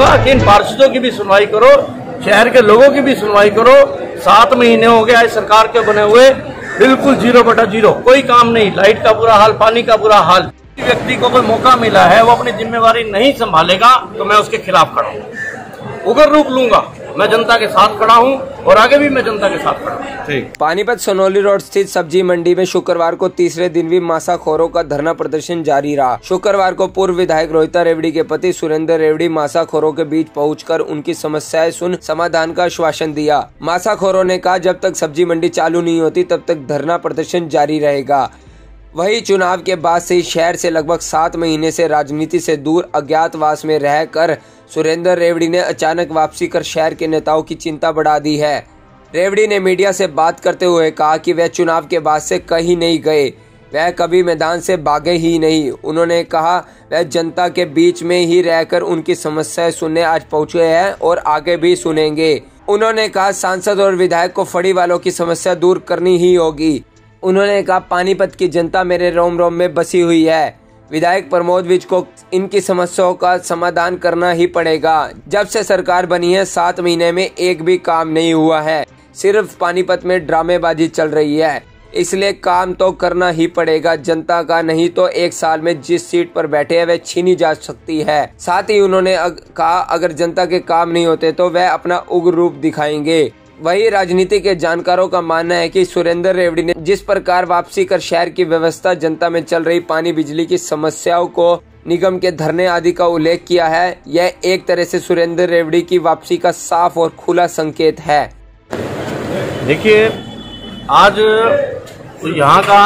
कहूंगा कि इन पार्षदों की भी सुनवाई करो, शहर के लोगों की भी सुनवाई करो। 7 महीने हो गए आज सरकार के बने हुए, बिल्कुल 0/0, कोई काम नहीं। लाइट का बुरा हाल, पानी का बुरा हाल। व्यक्ति को कोई मौका मिला है वो अपनी जिम्मेवारी नहीं संभालेगा तो मैं उसके खिलाफ खड़ा हूँ, उग्र रूप लूंगा। मैं जनता के साथ खड़ा हूँ और आगे भी मैं जनता के साथ खड़ा हूँ। ठीक। पानीपत सोनौली रोड स्थित सब्जी मंडी में शुक्रवार को तीसरे दिन भी मांसाखोरों का धरना प्रदर्शन जारी रहा। शुक्रवार को पूर्व विधायक रोहिता रेवड़ी के पति सुरेंद्र रेवड़ी मांसाखोरों के बीच पहुंचकर उनकी समस्याएं सुन समाधान का आश्वासन दिया। मांसाखोरों ने कहा जब तक सब्जी मंडी चालू नहीं होती तब तक धरना प्रदर्शन जारी रहेगा। वही चुनाव के बाद से शहर से लगभग 7 महीने से राजनीति से दूर अज्ञातवास में रहकर सुरेंद्र रेवड़ी ने अचानक वापसी कर शहर के नेताओं की चिंता बढ़ा दी है। रेवड़ी ने मीडिया से बात करते हुए कहा कि वह चुनाव के बाद से कहीं नहीं गए, वह कभी मैदान से भागे ही नहीं। उन्होंने कहा वह जनता के बीच में ही रहकर उनकी समस्याएं सुनने आज पहुंचे हैं और आगे भी सुनेंगे। उन्होंने कहा सांसद और विधायक को फड़ी वालों की समस्या दूर करनी ही होगी। उन्होंने कहा पानीपत की जनता मेरे रोम रोम में बसी हुई है, विधायक प्रमोद विज को इनकी समस्याओं का समाधान करना ही पड़ेगा। जब से सरकार बनी है 7 महीने में एक भी काम नहीं हुआ है, सिर्फ पानीपत में ड्रामेबाजी चल रही है, इसलिए काम तो करना ही पड़ेगा जनता का, नहीं तो 1 साल में जिस सीट पर बैठे हैं वह छीनी जा सकती है। साथ ही उन्होंने कहा अगर जनता के काम नहीं होते तो वह अपना उग्र रूप दिखाएंगे। वही राजनीति के जानकारों का मानना है कि सुरेंद्र रेवड़ी ने जिस प्रकार वापसी कर शहर की व्यवस्था, जनता में चल रही पानी बिजली की समस्याओं को, निगम के धरने आदि का उल्लेख किया है, यह एक तरह से सुरेंद्र रेवड़ी की वापसी का साफ और खुला संकेत है। देखिए आज यहाँ का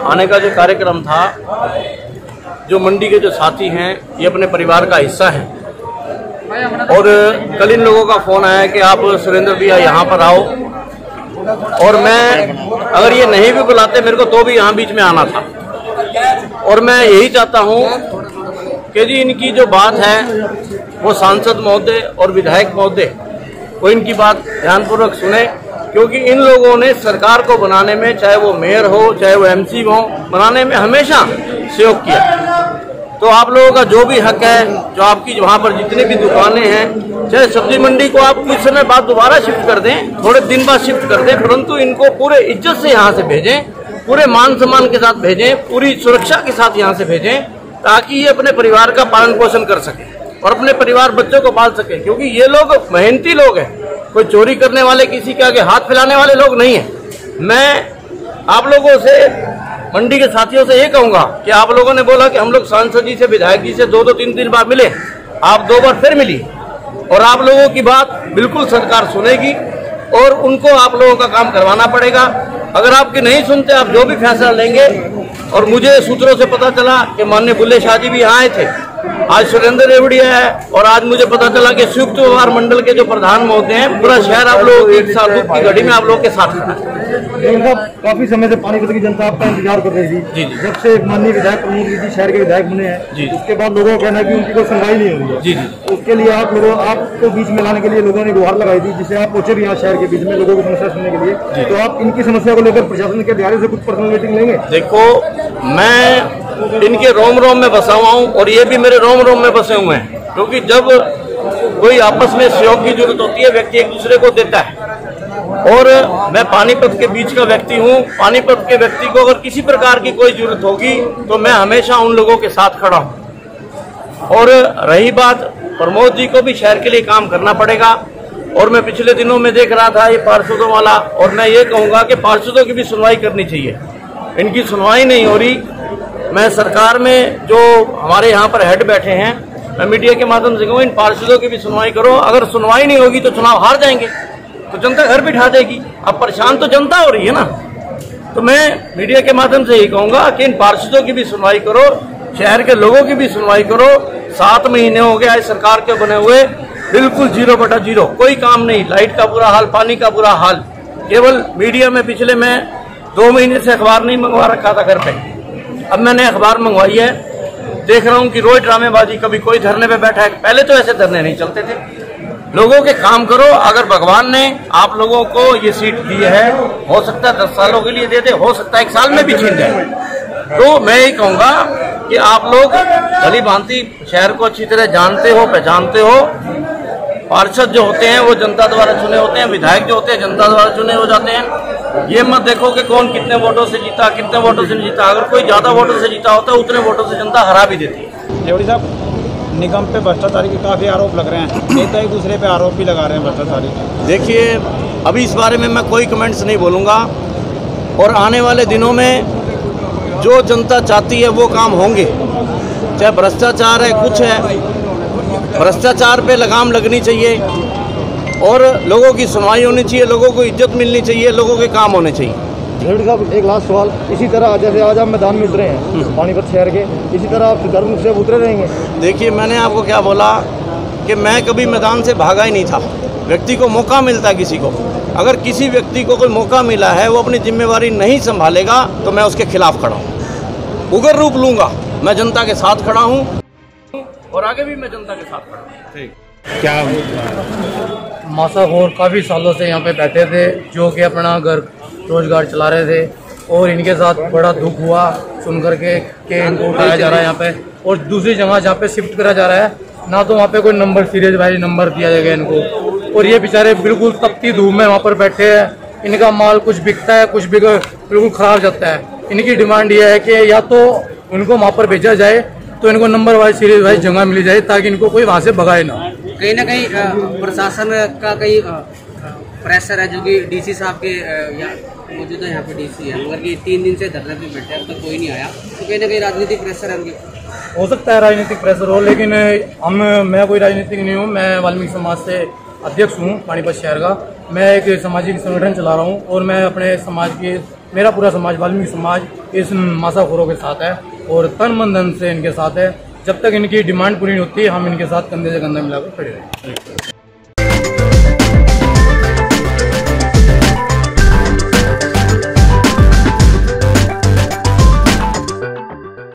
आने का जो कार्यक्रम था, जो मंडी के जो साथी हैं ये अपने परिवार का हिस्सा है और कल इन लोगों का फोन आया कि आप सुरेंद्र भैया यहाँ पर आओ, और मैं अगर ये नहीं भी बुलाते मेरे को तो भी यहाँ बीच में आना था। और मैं यही चाहता हूँ कि जी इनकी जो बात है वो सांसद महोदय और विधायक महोदय वो इनकी बात ध्यानपूर्वक सुने, क्योंकि इन लोगों ने सरकार को बनाने में, चाहे वो मेयर हो चाहे वो MC हो, बनाने में हमेशा सहयोग किया। तो आप लोगों का जो भी हक है, जो आपकी वहाँ पर जितनी भी दुकानें हैं, चाहे सब्जी मंडी को आप कुछ समय बाद दोबारा शिफ्ट कर दें, थोड़े दिन बाद शिफ्ट कर दें, परंतु इनको पूरे इज्जत से यहाँ से भेजें, पूरे मान सम्मान के साथ भेजें, पूरी सुरक्षा के साथ यहाँ से भेजें, ताकि ये अपने परिवार का पालन पोषण कर सके और अपने परिवार बच्चों को पाल सके। क्योंकि ये लोग मेहनती लोग हैं, कोई चोरी करने वाले, किसी के आगे हाथ फैलाने वाले लोग नहीं है। मैं आप लोगों से, मंडी के साथियों से ये कहूंगा कि आप लोगों ने बोला कि हम लोग सांसद जी से, विधायक जी से 2-2 3-3 बार मिले, आप 2 बार फिर मिली और आप लोगों की बात बिल्कुल सरकार सुनेगी और उनको आप लोगों का काम करवाना पड़ेगा। अगर आपकी नहीं सुनते, आप जो भी फैसला लेंगे, और मुझे सूत्रों से पता चला कि माननीय बुल्ले शाह जी भी यहाँ आए थे, आज सुरेंद्र रेवड़ी है, और आज मुझे पता चला कि संयुक्त व्यापार मंडल के जो प्रधान महोदय हैं, पूरा शहर आप लोग 1 साल धूप की घड़ी में आप लोग के साथ खड़ा है। काफी समय से पानीपत की जनता आपका इंतजार कर रही थी। जब से माननीय विधायक प्रमोद विज शहर के विधायक बने हैं, उसके बाद लोगों का कहना है कि उनकी कोई सुनवाई नहीं हो रही है। उसके लिए आपको बीच में लाने के लिए लोगों ने गुहार लगाई थी, जिसे आप पहुंचे भी यहाँ शहर के बीच में लोगों की समस्या सुनने के लिए। तो आप इनकी समस्या को लेकर प्रशासन के अधिकारी से कुछ पर्सनल मीटिंग लेंगे? देखो, मैं इनके रोम रोम में बसा हुआ हूँ और ये भी मेरे रोम रोम में बसे हुए हैं, क्योंकि जब कोई आपस में सहयोग की जरूरत होती है, व्यक्ति एक दूसरे को देता है। और मैं पानीपत के बीच का व्यक्ति हूँ। पानीपत के व्यक्ति को अगर किसी प्रकार की कोई जरूरत होगी तो मैं हमेशा उन लोगों के साथ खड़ा हूँ। और रही बात, प्रमोद जी को भी शहर के लिए काम करना पड़ेगा। और मैं पिछले दिनों में देख रहा था ये पार्षदों वाला, और मैं ये कहूँगा कि पार्षदों की भी सुनवाई करनी चाहिए। इनकी सुनवाई नहीं हो रही। मैं सरकार में जो हमारे यहाँ पर हेड बैठे हैं, मैं मीडिया के माध्यम से कहूँ इन पार्षदों की भी सुनवाई करो। अगर सुनवाई नहीं होगी तो चुनाव हार जाएंगे, तो जनता घर बिठा देगी। अब परेशान तो जनता हो रही है ना। तो मैं मीडिया के माध्यम से यही कहूंगा कि इन पार्षदों की भी सुनवाई करो, शहर के लोगों की भी सुनवाई करो। 7 महीने हो गए आज सरकार के बने हुए, बिल्कुल 0/0, कोई काम नहीं। लाइट का बुरा हाल, पानी का बुरा हाल। केवल मीडिया में पिछले मैं 2 महीने से अखबार नहीं मंगवा रखा था घर पे, अब मैंने अखबार मंगवाई है। देख रहा हूँ कि रोज ड्रामेबाजी, कभी कोई धरने पे बैठा है। पहले तो ऐसे धरने नहीं चलते थे। लोगों के काम करो। अगर भगवान ने आप लोगों को ये सीट दी है, हो सकता है 10 सालों के लिए दे दे, हो सकता है 1 साल में भी छीन जाए। तो मैं यही कहूँगा कि आप लोग भली भांति शहर को अच्छी तरह जानते हो, पहचानते हो। पार्षद जो होते हैं वो जनता द्वारा चुने होते हैं, विधायक जो होते हैं जनता द्वारा चुने हो जाते हैं। ये मत देखो कि कौन कितने वोटों से जीता, कितने वोटों से नहीं जीता। अगर कोई ज्यादा वोटों से जीता होता है उतने वोटों से जनता हरा भी देती है। रेवड़ी साहब, निगम पे भ्रष्टाचारी के काफी आरोप लग रहे हैं, नेता एक दूसरे पे आरोप भी लगा रहे हैं भ्रष्टाचारी। देखिए, अभी इस बारे में मैं कोई कमेंट्स नहीं बोलूँगा, और आने वाले दिनों में जो जनता चाहती है वो काम होंगे। चाहे भ्रष्टाचार है, कुछ है, भ्रष्टाचार पे लगाम लगनी चाहिए और लोगों की सुनवाई होनी चाहिए, लोगों को इज्जत मिलनी चाहिए, लोगों के काम होने चाहिए। रेवड़ी साहब, एक लास्ट सवाल, इसी तरह जैसे आज आप मैदान में उतरे हैं पानीपत शहर के, इसी तरह आप धर्म से उतरे रहेंगे? देखिए, मैंने आपको क्या बोला कि मैं कभी मैदान से भागा ही नहीं था। व्यक्ति को मौका मिलता है किसी को, अगर किसी व्यक्ति को कोई मौका मिला है वो अपनी जिम्मेवारी नहीं संभालेगा तो मैं उसके खिलाफ खड़ा हूँ, उग्र रूप लूँगा। मैं जनता के साथ खड़ा हूँ और आगे भी मैं जनता के साथ खड़ा हूँ। ठीक। क्या मासाखोर काफ़ी सालों से यहाँ पे बैठे थे, जो कि अपना घर रोजगार चला रहे थे, और इनके साथ बड़ा दुख हुआ सुन करके कि इनको उठाया जा रहा है यहाँ पे और दूसरी जगह जहाँ पे शिफ्ट करा जा रहा है, ना तो वहाँ पे कोई नंबर सीरियस वाइज नंबर दिया जाएगा इनको, और ये बेचारे बिल्कुल तपती धूप में वहाँ पर बैठे हैं। इनका माल कुछ बिकता है, कुछ बिल्कुल खराब जाता है। इनकी डिमांड ये है कि या तो उनको वहाँ पर भेजा जाए तो इनको नंबर वाइज सीरीज वाइज जगह मिली जाए, ताकि इनको कोई वहाँ से भगाए ना। कहीं ना कहीं प्रशासन का कई प्रेशर है, जो कि डीसी साहब के मौजूदा यहाँ पे डीसी है, मगर कि 3 दिन से धरने पे बैठे, अब तक कोई नहीं आया, तो कहीं ना कहीं राजनीतिक प्रेशर है उनकी। हो सकता है राजनीतिक प्रेशर हो, लेकिन मैं कोई राजनीतिक नहीं हूँ। मैं वाल्मीकि समाज से अध्यक्ष हूँ पानीपत शहर का। मैं एक सामाजिक संगठन चला रहा हूँ और मैं अपने समाज के, मेरा पूरा समाज वाल्मीकि समाज इस मासाखोरों के साथ है और तन मन धन से इनके साथ है। जब तक इनकी डिमांड पूरी नहीं होती, हम इनके साथ कंधे से कंधा मिलाकर खड़े रहेंगे।